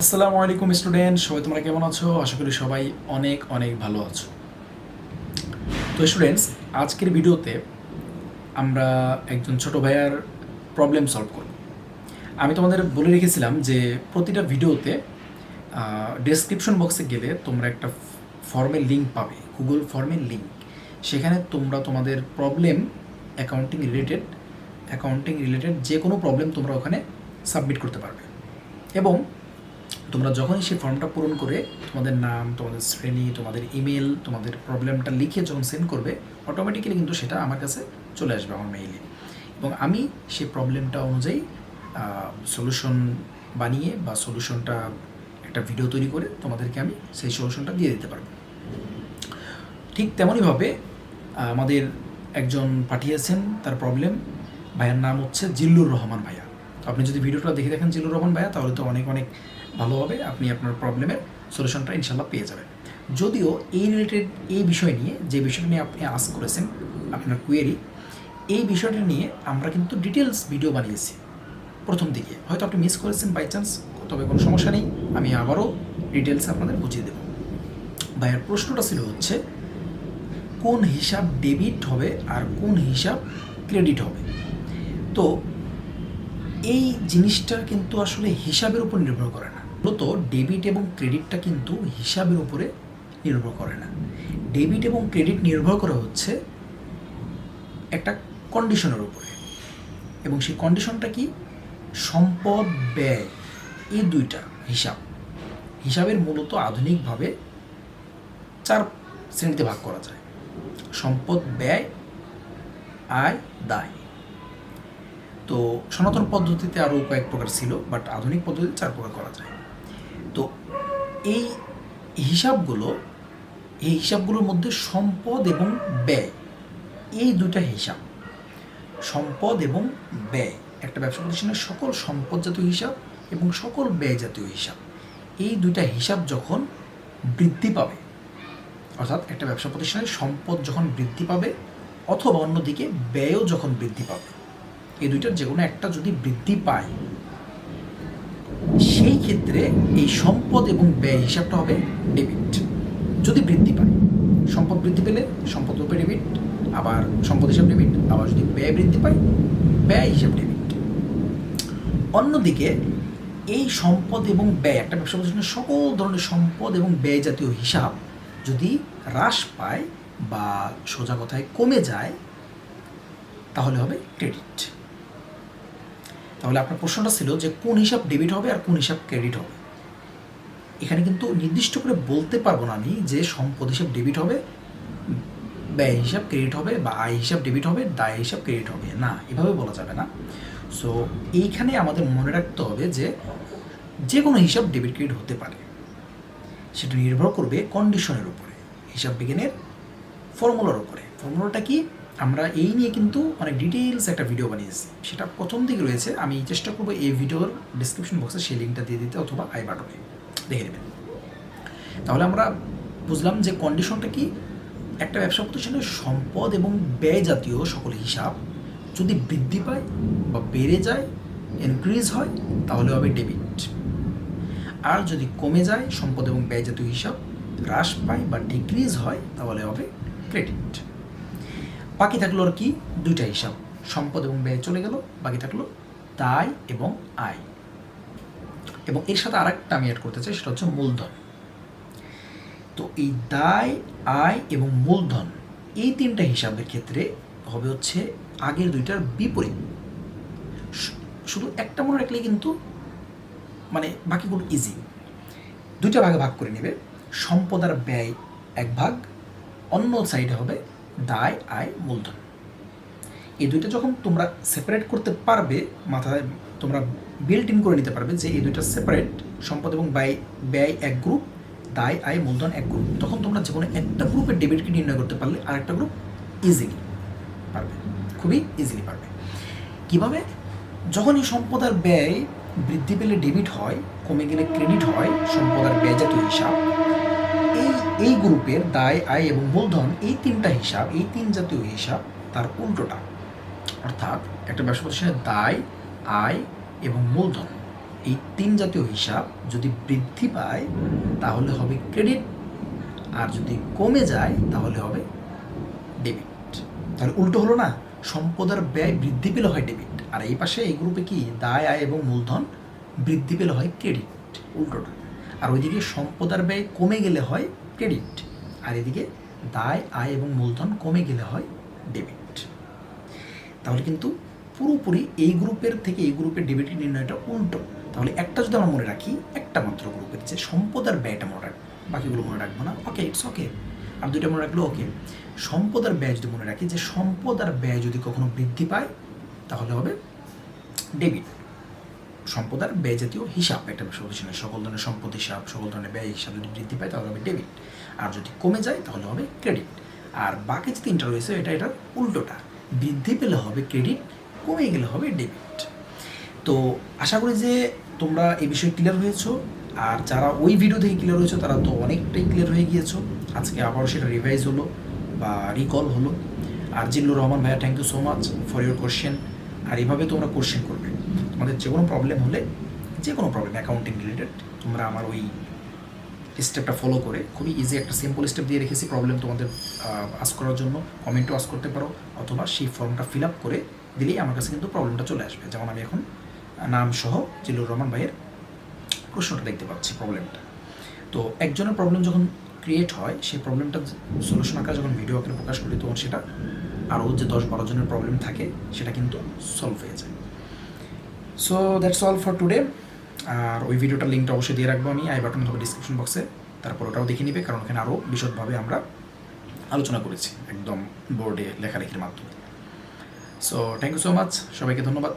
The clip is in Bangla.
আসসালামু আলাইকুম স্টুডেন্ট, সবাই তোমরা কেমন আছো? আশা করি সবাই অনেক অনেক ভালো আছো। তো স্টুডেন্টস, আজকের ভিডিওতে আমরা একজন ছোট ভাইয়ার প্রবলেম সলভ করব। আমি তোমাদের বলে রেখেছিলাম যে প্রতিটা ভিডিওতে ডেসক্রিপশন বক্সে গেলে তোমরা একটা ফর্মের লিঙ্ক পাবে, গুগল ফর্মের লিঙ্ক। সেখানে তোমরা তোমাদের প্রবলেম অ্যাকাউন্টিং রিলেটেড যে কোনো প্রবলেম তোমরা ওখানে সাবমিট করতে পারবে। এবং তোমরা যখনই সেই ফর্মটা পূরণ করে তোমাদের নাম, তোমাদের শ্রেণী, তোমাদের ইমেল, তোমাদের প্রবলেমটা লিখে যখন সেন্ড করবে, অটোমেটিক্যালি কিন্তু সেটা আমার কাছে চলে আসবে আমার মেইলে, এবং আমি সেই প্রবলেমটা অনুযায়ী সলিউশন বানিয়ে বা সলিউশনটা একটা ভিডিও তৈরি করে তোমাদেরকে আমি সেই সলিউশনটা দিয়ে দিতে পারবো। ঠিক তেমনইভাবে আমাদের একজন পাঠিয়েছেন তার প্রবলেম, ভাইয়ার নাম হচ্ছে জিল্লুর রহমান ভাইয়া। আপনি যদি ভিডিওটা দেখে দেখেন জিল্লুর রহমান ভাইয়া, তাহলে তো অনেক অনেক ভালো হবে, আপনি আপনার প্রবলেমের সলিউশনটা ইনশাল্লাহ পেয়ে যাবেন। যদিও এই বিষয় নিয়ে, যে বিষয়টা নিয়ে আপনি আস্ক করেছেন আপনার কোয়েরি, এই বিষয়টা নিয়ে আমরা কিন্তু ডিটেলস ভিডিও বানিয়েছি প্রথম দিকে। হয়তো আপনি মিস করেছেন বাই চান্স, তবে কোনো সমস্যা নেই, আমি আবারও ডিটেলস আপনাদের বুঝিয়ে দেব। ভাইয়ার প্রশ্নটা ছিল হচ্ছে কোন হিসাব ডেবিট হবে আর কোন হিসাব ক্রেডিট হবে। তো এই জিনিসটা কিন্তু আসলে হিসাবের উপর নির্ভর করে না। মূলত ডেবিট এবং ক্রেডিটটা কিন্তু হিসাবের উপরে নির্ভর করে না। ডেবিট এবং ক্রেডিট নির্ভর করে হচ্ছে একটা কন্ডিশনের উপরে, এবং সেই কন্ডিশনটা কি? সম্পদ ব্যয়, এই দুইটা হিসাবের মূলত আধুনিকভাবে 4 শ্রেণীতে ভাগ করা যায়: সম্পদ, ব্যয়, আয়, দায়। তো সনাতন পদ্ধতিতে আরও কয়েক প্রকার ছিল, বাট আধুনিক পদ্ধতিতে 4 প্রকার করা যায়। তো এই হিসাবগুলোর মধ্যে সম্পদ এবং ব্যয়, এই দুইটা হিসাব, সম্পদ এবং ব্যয়, একটা ব্যবসা প্রতিষ্ঠানের সকল সম্পদ জাতীয় হিসাব এবং সকল ব্যয় জাতীয় হিসাব, এই দুইটা হিসাব যখন বৃদ্ধি পাবে, অর্থাৎ একটা ব্যবসা প্রতিষ্ঠানের সম্পদ যখন বৃদ্ধি পাবে অথবা অন্যদিকে ব্যয়ও যখন বৃদ্ধি পাবে, এই দুইটার যে কোনো একটা যদি বৃদ্ধি পায়, সেই ক্ষেত্রে এই সম্পদ এবং ব্যয় হিসাবটা হবে ডেবিট। যদি বৃদ্ধি পায়, সম্পদ বৃদ্ধি পেলে সম্পদ রূপে ডেবিট, আবার সম্পদ হিসাব ডেবিট, আবার যদি ব্যয় বৃদ্ধি পায় ব্যয় হিসাব ডেবিট। অন্যদিকে এই সম্পদ এবং ব্যয়, একটা ব্যবসা প্রতিষ্ঠানের সকল ধরনের সম্পদ এবং ব্যয় জাতীয় হিসাব যদি হ্রাস পায় বা সোজা কথায় কমে যায়, তাহলে হবে ক্রেডিট। তাহলে আপনার প্রশ্নটা ছিল যে কোন হিসাব ডেবিট হবে আর কোন হিসাব ক্রেডিট হবে। এখানে কিন্তু নির্দিষ্ট করে বলতে পারবো না আমি যে সম্পদ হিসাব ডেবিট হবে, ব্যয় হিসাব ক্রেডিট হবে, বা আয় হিসাব ডেবিট হবে, দায় হিসাব ক্রেডিট হবে, না, এভাবে বলা যাবে না। সো এইখানে আমাদের মনে রাখতে হবে যে কোনো হিসাব ডেবিট ক্রেডিট হতে পারে, সেটা নির্ভর করবে কন্ডিশনের উপরে, হিসাব বিজ্ঞানের ফর্মুলার উপরে। ফর্মুলাটা কি? আমরা এই নিয়ে কিন্তু অনেক ডিটেলস একটা ভিডিও বানিয়েছি, সেটা প্রথম দিকে রয়েছে। আমি চেষ্টা করবো এই ভিডিওর ডিসক্রিপশন বক্সে সেই লিঙ্কটা দিয়ে দিতে, অথবা আই বাটনে দেখে নেবেন। তাহলে আমরা বুঝলাম যে কন্ডিশনটা কি, একটা ব্যবসা প্রতিষ্ঠানের সম্পদ এবং ব্যয় জাতীয় সকল হিসাব যদি বৃদ্ধি পায় বা বেড়ে যায়, ইনক্রিজ হয়, তাহলে হবে ডেবিট। আর যদি কমে যায়, সম্পদ এবং ব্যয় জাতীয় হিসাব হ্রাস পায় বা ডিক্রিজ হয়, তাহলে হবে ক্রেডিট। বাকি থাকলো আর কি? দুইটা হিসাব, সম্পদ এবং ব্যয় চলে গেল, বাকি থাকলো দায় এবং আয়। এবং এর সাথে আরেকটা আমি অ্যাড করতে চাই, সেটা হচ্ছে মূলধন। তো এই দায়, আয় এবং মূলধন, এই তিনটা হিসাবের ক্ষেত্রে হবে হচ্ছে আগের দুইটার বিপরীত। শুধু একটা মনে রাখলেই কিন্তু মানে বাকিগুলো ইজি। দুইটা ভাগে ভাগ করে নেবে, সম্পদ আর ব্যয় এক ভাগ, অন্য সাইডে হবে দায়, আয়, মূলধন। এই দুইটা যখন তোমরা সেপারেট করতে পারবে, মাথায় তোমরা বিল্ট ইন করে নিতে পারবে যে এই দুইটা সেপারেট, সম্পদ এবং ব্যয় এক গ্রুপ, দায়, আয়, মূলধন এক গ্রুপ, তখন তোমরা যে কোনো একটা গ্রুপের ডেবিটকে নির্ণয় করতে পারলে আরেকটা গ্রুপ ইজিলি পারবে, খুবই ইজিলি পারবে। কীভাবে? যখন এই সম্পদ আর ব্যয় বৃদ্ধি পেলে ডেবিট হয়, কমে গেলে ক্রেডিট হয়, সম্পদ আর ব্যয় জাতীয় হিসাব, এই গ্রুপের দায়, আয় এবং মূলধন, এই তিনটা হিসাব, এই তিন জাতীয় হিসাব তার উল্টোটা। অর্থাৎ একটা ব্যবসা প্রতিষ্ঠানের দায়, আয় এবং মূলধন, এই 3 জাতীয় হিসাব যদি বৃদ্ধি পায় তাহলে হবে ক্রেডিট, আর যদি কমে যায় তাহলে হবে ডেবিট। তাহলে উল্টো হলো না, সম্পদ আর ব্যয় বৃদ্ধি পেলে হয় ডেবিট, আর এই পাশে এই গ্রুপে কি দায় আয় এবং মূলধন বৃদ্ধি পেলে হয় ক্রেডিট, উল্টোটা। আর ওইদিকে সম্পদ আর ব্যয় কমে গেলে হয় ক্রেডিট, আর এদিকে দায় আয় এবং মূলধন কমে গেলে হয় ডেবিট। তাহলে কিন্তু পুরোপুরি এই গ্রুপের থেকে এই গ্রুপের ডেবিট নির্ণয়টা উল্টো। তাহলে একটা যদি আমরা মনে রাখি, একটা মাত্র গ্রুপের যে সম্পদ আর ব্যয়টা মনে রাখবো, বাকিগুলো মনে রাখবো না, ওকে ইটস ওকে। আর দুইটা মনে রাখলো ওকে। সম্পদ আর ব্যয় যদি মনে রাখি, যে সম্পদ আর ব্যয় যদি কখনো বৃদ্ধি পায় তাহলে হবে ডেবিট। সম্পদ আর ব্যয় জাতীয় হিসাব একটা বিষয় বলছি না, সকল ধরনের সম্পদ হিসাব, সকল ধরনের ব্যয় হিসাব যদি বৃদ্ধি পায় তাহলে হবে ডেবিট, আর যদি কমে যায় তাহলে হবে ক্রেডিট। আর বাকি যে তিনটা রয়েছে এটা উল্টোটা, বৃদ্ধি পেলে হবে ক্রেডিট, কমে গেলে হবে ডেবিট। তো আশা করি যে তোমরা এই বিষয়ে ক্লিয়ার হয়েছো, আর যারা ওই ভিডিও থেকে ক্লিয়ার হয়েছো তারা তো অনেকটাই ক্লিয়ার হয়ে গিয়েছো। আজকে আবারও সেটা রিভাইজ হলো বা রিকল হলো। আর জিল্লুর রহমান ভাইয়া, thank you so much for your question. আর এইভাবে তোমরা কোশ্চেন করবে, তোমাদের যে কোনো প্রবলেম হলে, যে কোনো প্রবলেম অ্যাকাউন্টিং রিলেটেড, তোমরা আমার ওই স্টেপটা ফলো করে, খুবই ইজি একটা সিম্পল স্টেপ দিয়ে রেখেছি প্রবলেম তোমাদের আস্ক করার জন্য, কমেন্টও আস্ক করতে পারো, অথবা সেই ফর্মটা ফিল আপ করে দিলেই আমার কাছে কিন্তু প্রবলেমটা চলে আসবে। যেমন আমি এখন নাম সহ জিল্লুর রহমান ভাইয়ের প্রশ্নটা দেখতে পাচ্ছি, প্রবলেমটা। তো একজনের প্রবলেম যখন ক্রিয়েট হয়, সেই প্রবলেমটা সলিউশন আকারে যখন ভিডিও আকারে প্রকাশ করি, তখন সেটা আরও যে 10-12 জনের প্রবলেম থাকে সেটা কিন্তু সলভ হয়ে যায়। So that's all for today. আর ওই ভিডিওটার লিঙ্কটা অবশ্যই দিয়ে রাখবো আমি আই বাটন অথবা ডিসক্রিপশন বক্সে, তারপর ওটাও দেখে নিবে, কারণ ওখানে আরও বিশদভাবে আমরা আলোচনা করেছি একদম বোর্ডে লেখালেখির মাধ্যমে। So thank you so much, সবাইকে ধন্যবাদ।